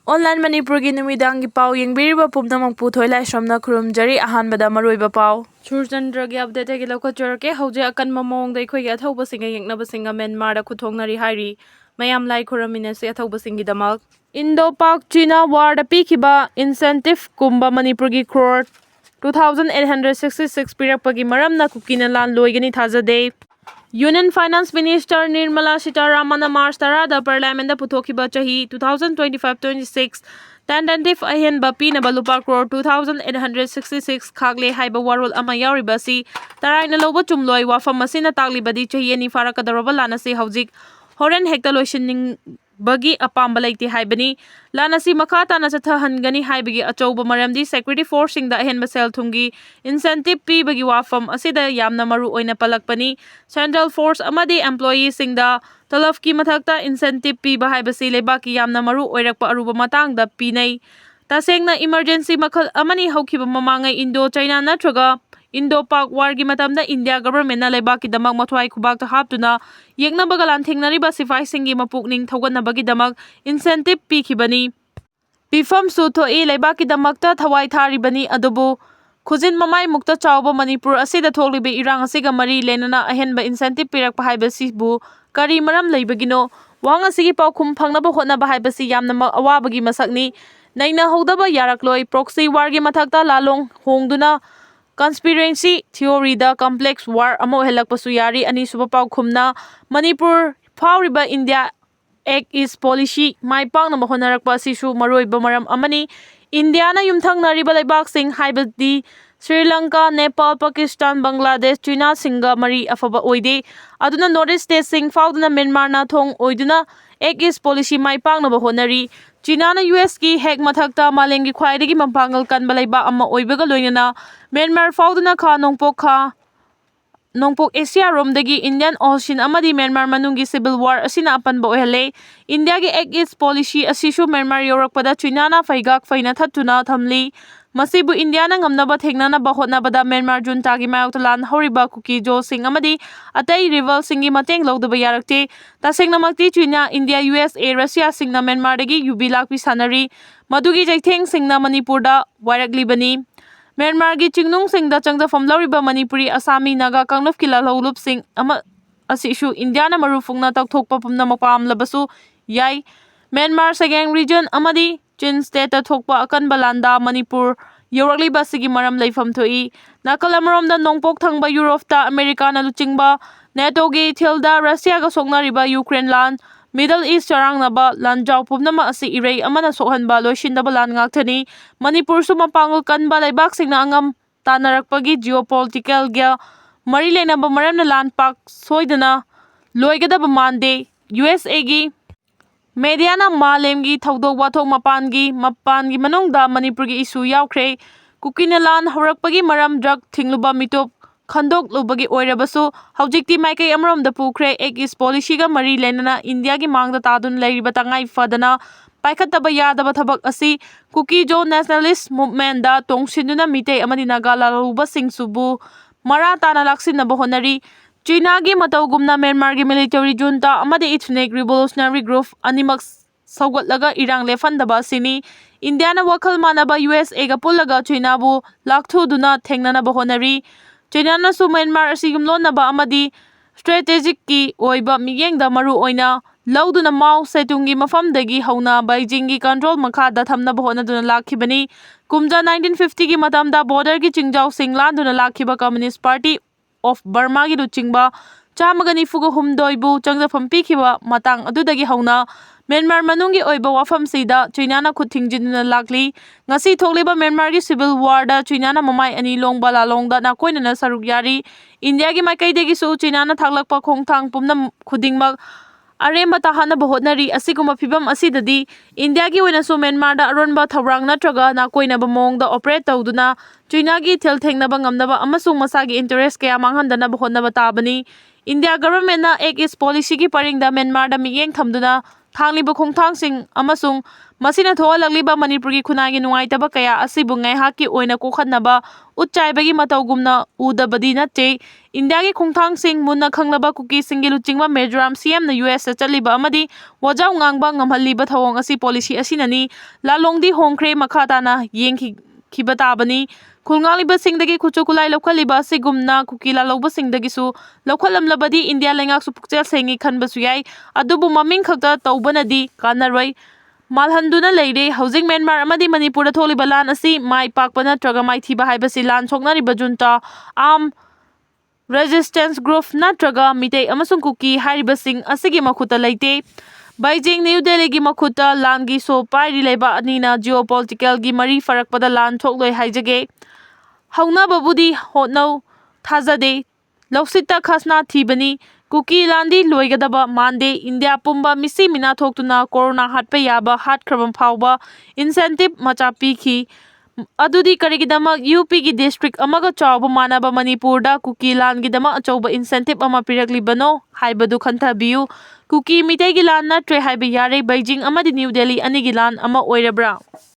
Online Manipuri Numidangi Pau Yengbiriba Pumnamang Puthoi Laishamna Kurumjari Ahanbada Maruiba Pau. Churchandra update Giloko Jerke, Hoja Akanba Maongda Athoubasinga Yeknabasinga Myanmarda Kutongnari Hairi, Mayam Lai Kuramines Athoubasingi Damal. Indo-Pak China War the Pikiba Incentive Kumba Manipuri Crore 2,866 Pirakpagi Maramna Kukinalan Loigani Tazade. Union Finance Minister Nirmala Sitaramana March Tarada Parliament Putokiba Chahi 2025-26 Tentative Ahenba Pina Balupa Crore 2,866 Kagle Haiba Warul Amayari Basi Taraina Lobo Chumloi Wafam Masina Taglibadi Chahi and Farakadaraba Lanasi Hauzik Horen Hectalotion Bagi apamba laiti haibani lanasi makata na satahangani haibagi achouba maramdi security forcing da ahenba sel thungi incentive pi bagi wafam asida yamna maru oina palakpani central force amadi employee singda talaf ki mathakta incentive pi ba haibasi lebaki yamna maru oirakpa aruba matang da pinai tasengna emergency makhal amani haukiba mamangai Indo China natraga Indo-Pak War gi matamda India government na lebaki damak mathwai khubak ta haptuna yekna bagalan thengnariba sifai singi mapukning thoganabagi damak incentive pikhibani pifam su thoi lebaki damakta thawai tharibani adubu khujin mamai mukta chawba Manipur asida tholibe irang asiga mari lenana ahenba incentive pirak pahaibasi bu kari maram leibagino wang asigi paukhum phangnaba hotnaba haibasi yamna awabagi masakni naina hodaba yarakloi proxy war gi mathakta lalong hongduna Conspiracy theory da complex war amo helak pasuyari ani suba pau khumna Manipur Fauriba India Act is policy mai pang na mahonarak pa sisu maroi bamaram amani India na yumthang nariba laibak sing haibadi Sri Lanka, Nepal, Pakistan, Bangladesh, China singa mari afaba oide aduna North State sing fauduna Myanmar na thong oiduna Act is policy mai pang na bahonari China na US ki hek mathakta malengi khwaidagi mampangal kan balaiba amma oibaga loinana Myanmar fauduna kha Nongpok Asia romdagi Indian Ocean amadi Myanmar manungi civil war asina apanba oihale India gi Act is policy asishu Myanmar yorakpada China na faigak faina thattuna thamli Masibu India na ngamnaba thengnana bahotna bada Myanmar junta gi mayoktalan horiba kuki jo sing amadi atai rival singi mateng lodaba yarakte tasengna makti China India USA Russia singna Myanmar dagi yubi lakpi sanari madugi jaitheng singna Manipur da waraglibani Myanmar gi chingnung singda changda famloriba Manipuri Asami Naga Kangluf kila lolup sing ama asishu India na marufungna takthokpa pumna mapam labasu yai Myanmar Sageng region amadi Chin state ta thokpa Akanba landa Manipur yorakli basigi maram leifam thoi nakalamorom da nongpok thangba Europe ta America na luchingba NATO gi thilda Russia ga songnariba Ukraine lan Middle East charang naba lanjaw pumnama asi irei amana sohanba loishindaba lan ngakthani Manipur su mapangol kanba laibak singna angam tanarakpagi geopolitical gya mari lenaba maram na lan pak soidana loigadaba mande USA gi Mediana Malemgi Thaudok Wathok Mapangi Manongda Manipur gi issue yaukre Kukinalan Horakpagi Maram drug thingluba mitop Khandok lubagi oirabasu Haujikti Maikai Amrom da Pukre Act is policy ga mari lenana India gi mangda tadun leiriba tangai fadana paikhataba yadaba thabak asi Kuki Jo Nationalist Movement da tongsinuna mitei amadi nagala luba singsubu maratana laksinna bahonari China gi matawgumna Myanmar gi military junta amadi ethnic revolutionary group animak saugatlaga irang lefandaba sini India na wakhal manaba USA ga pullaga China bu lakthuduna thengnana bahonari China na su Myanmar asigumlonaba amadi strategic ki oiba miyengda maru oina lauduna Mao Zedong gi mafamdagi hauna Beijing gi control makhada thamna bahonaduna lakhibani kumja 1950 gi matamda border gi chingjau singlanduna lakhiba Communist Party of Burma gi luchingba chamagani fuga humdoibu changjafam pikhiba matang adudagi hauna Myanmar manungi oiba wafam sida China na khuthingjinuna lakli ngasi thokliba Myanmar gi civil war da China na mamai ani longba lalongda na koina na saruk yari India gi maikai su China na thaklakpa khongthang pumna khudingmak aremba tahana bahotnari asiguma phibam asidadi India gi oina su Myanmar da aronba thaurang natraga na koina ba mongda operate tawduna China gi thelthengnaba ngamnaba amasung masagi interest kaya manghandana bahotnaba tabani India government na Act is policy gi paringda Myanmar da miyeng thamduna ꯊꯥꯡꯂꯤꯕ ꯈꯣꯡꯊꯥꯡꯁꯤꯡ ꯑꯃꯁꯨꯡ ꯃꯁꯤꯅ ꯊꯣꯛꯍꯜꯂꯛꯂꯤꯕ ꯃꯅꯤꯄꯨꯔꯒꯤ ꯈꯨꯟꯅꯥꯏꯒꯤ ꯅꯨꯡꯉꯥꯏꯇꯕ ꯀꯌꯥ ꯑꯁꯤꯕꯨ ꯉꯥꯏꯍꯥꯛꯀꯤ ꯑꯣꯏꯅ ꯀꯣꯛꯍꯟꯅꯕ ꯎꯠꯆꯥꯏꯕꯒꯤ ꯃꯇꯧꯒꯨꯝꯅ ꯎꯗꯕꯗꯤ ꯅꯠꯇꯦ꯫ ꯏꯟꯗꯤꯌꯥꯒꯤ ꯈꯣꯡꯊꯥꯡꯁꯤꯡ ꯃꯨꯟꯅ ꯈꯪꯂꯕ ꯀꯨꯀꯤꯁꯤꯡꯒꯤ ꯂꯨꯆꯤꯡꯕ ꯃꯤꯖꯣꯔꯥꯝ ꯁꯤꯑꯦꯝꯅ ꯌꯨꯑꯦꯁꯇ ꯆꯠꯂꯤꯕ ꯑꯃꯗꯤ ꯋꯥꯖꯥꯎ ꯉꯥꯡꯕ ꯉꯝꯍꯜꯂꯤꯕ ꯊꯧꯑꯣꯡ ꯑꯁꯤ ꯄꯣꯂꯤꯁꯤ ꯑꯁꯤꯅꯅꯤ꯫ ꯂꯥꯂꯣꯡꯗꯤ ꯍꯣꯡꯈ꯭ꯔꯦ, ꯃꯈꯥ ꯇꯥꯅ ꯌꯦꯡꯈꯤꯕ ꯇꯥꯕꯅꯤ꯫ ꯈꯨꯜꯉꯥꯛꯂꯤꯕꯁꯤꯡꯗꯒꯤ ꯈꯨꯠꯁꯨ ꯈꯨꯠꯂꯥꯏ ꯂꯧꯈꯠꯂꯤꯕ ꯑꯁꯤꯒꯨꯝꯅ ꯀꯨꯀꯤ ꯂꯥꯜꯍꯧꯕꯁꯤꯡꯗꯒꯤꯁꯨ ꯂꯧꯈꯠꯂꯝꯂꯕꯗꯤ ꯏꯟꯗꯤꯌꯥ ꯂꯩꯉꯥꯛꯁꯨ ꯄꯨꯛꯆꯦꯜ ꯁꯦꯡꯏ ꯈꯟꯕꯁꯨ ꯌꯥꯏ꯫ ꯑꯗꯨꯕꯨ ꯃꯃꯤꯡ ꯈꯛꯇ ꯇꯧꯕꯅꯗꯤ ꯀꯥꯟꯅꯔꯣꯏ, ꯃꯥꯜꯍꯟꯗꯨꯅ ꯂꯩꯔꯦ꯫ ꯍꯧꯖꯤꯛ ꯃ꯭ꯌꯥꯟꯃꯥꯔ ꯑꯃꯗꯤ ꯃꯅꯤꯄꯨꯔꯗ ꯊꯣꯛꯂꯤꯕ ꯂꯥꯟ ꯑꯁꯤ ꯃꯥꯏ ꯄꯥꯛꯄ ꯅꯠꯇ꯭ꯔꯒ ꯃꯥꯏꯊꯤꯕ ꯍꯥꯏꯕꯁꯤ ꯂꯥꯟ ꯁꯣꯛꯅꯔꯤꯕ ꯖꯨꯟꯇꯥ, ꯑꯥꯔꯝ ꯔꯦꯖꯤꯁꯇꯦꯟꯁ ꯒ꯭ꯔꯨꯞ ꯅꯠꯇ꯭ꯔꯒ ꯃꯤꯇꯩ ꯑꯃꯁꯨꯡ ꯀꯨꯀꯤ ꯍꯥꯏꯔꯤꯕꯁꯤꯡ ꯑꯁꯤꯒꯤ ꯃꯈꯨꯠꯇ ꯂꯩꯇꯦ꯫ ꯕꯩꯖꯤꯡ ꯅ꯭ꯌꯨ ꯗꯦꯜꯂꯤꯒꯤ ꯃꯈꯨꯠꯇ ꯂꯥꯟꯒꯤ ꯁꯣ ꯄꯥꯏꯔꯤ ꯂꯩꯕꯥꯛ ꯑꯅꯤꯅ ꯖꯤꯑꯣꯄꯣꯂꯤꯇꯤꯀꯦꯜꯒꯤ ꯃꯔꯤ ꯐꯔꯛꯄꯗ ꯂꯥꯟ ꯊꯣꯛꯂꯣꯏ ꯍꯥꯏꯖꯒꯦ꯫ ꯍꯧꯅꯕꯕꯨꯗꯤ ꯍꯣꯠꯅꯧ, ꯊꯥꯖꯗꯦ, ꯂꯧꯁꯤꯠꯇ ꯈꯥꯁꯅꯥ ꯊꯤꯕꯅꯤ꯫ ꯀꯨꯀꯤ ꯂꯥꯟꯗꯤ ꯂꯣꯏꯒꯗꯕ ꯃꯥꯟꯗꯦ꯫ ꯏꯟꯗꯤꯌꯥ ꯄꯨꯝꯕ ꯃꯤꯁꯤ ꯃꯤꯅꯥ ꯊꯣꯛꯇꯨꯅ ꯀꯣꯔꯣꯅꯥ ꯍꯥꯠꯄ ꯌꯥꯕ ꯍꯥꯠꯈ꯭ꯔꯕ ꯐꯥꯎꯕ ꯏꯟꯁꯦꯟꯇꯤꯕ ꯃꯆꯥ ꯄꯤꯈꯤ꯫ ꯑꯗꯨꯗꯤ ꯀꯔꯤꯒꯤꯗꯃꯛ ꯌꯨꯄꯤꯒꯤ ꯗꯤꯁꯇ꯭ꯔꯤꯛ ꯑꯃꯒ ꯆꯥꯎꯕ ꯃꯥꯟꯅꯕ ꯃꯅꯤꯄꯨꯔꯗ ꯀꯨꯀꯤ ꯂꯥꯟꯒꯤꯗꯃꯛ ꯑꯆꯧꯕ ꯏꯟꯁꯦꯟꯇꯤꯕ ꯑꯃ ꯄꯤꯔꯛꯂꯤꯕꯅꯣ ꯍꯥꯏꯕꯗꯨ ꯈꯟꯊꯕꯤꯌꯨ꯫ ꯀꯨꯀꯤ ꯃꯤꯇꯩꯒꯤ ꯂꯥꯟ ꯅꯠꯇ꯭ꯔꯦ ꯍꯥꯏꯕ ꯌꯥꯔꯦ꯫ ꯕꯩꯖꯤꯡ ꯑꯃꯗꯤ ꯅ꯭ꯌꯨ ꯗꯦꯜꯂꯤ ꯑꯅꯤꯒꯤ ꯂꯥꯟ ꯑꯃ ꯑꯣꯏꯔꯕ꯭ꯔꯥ?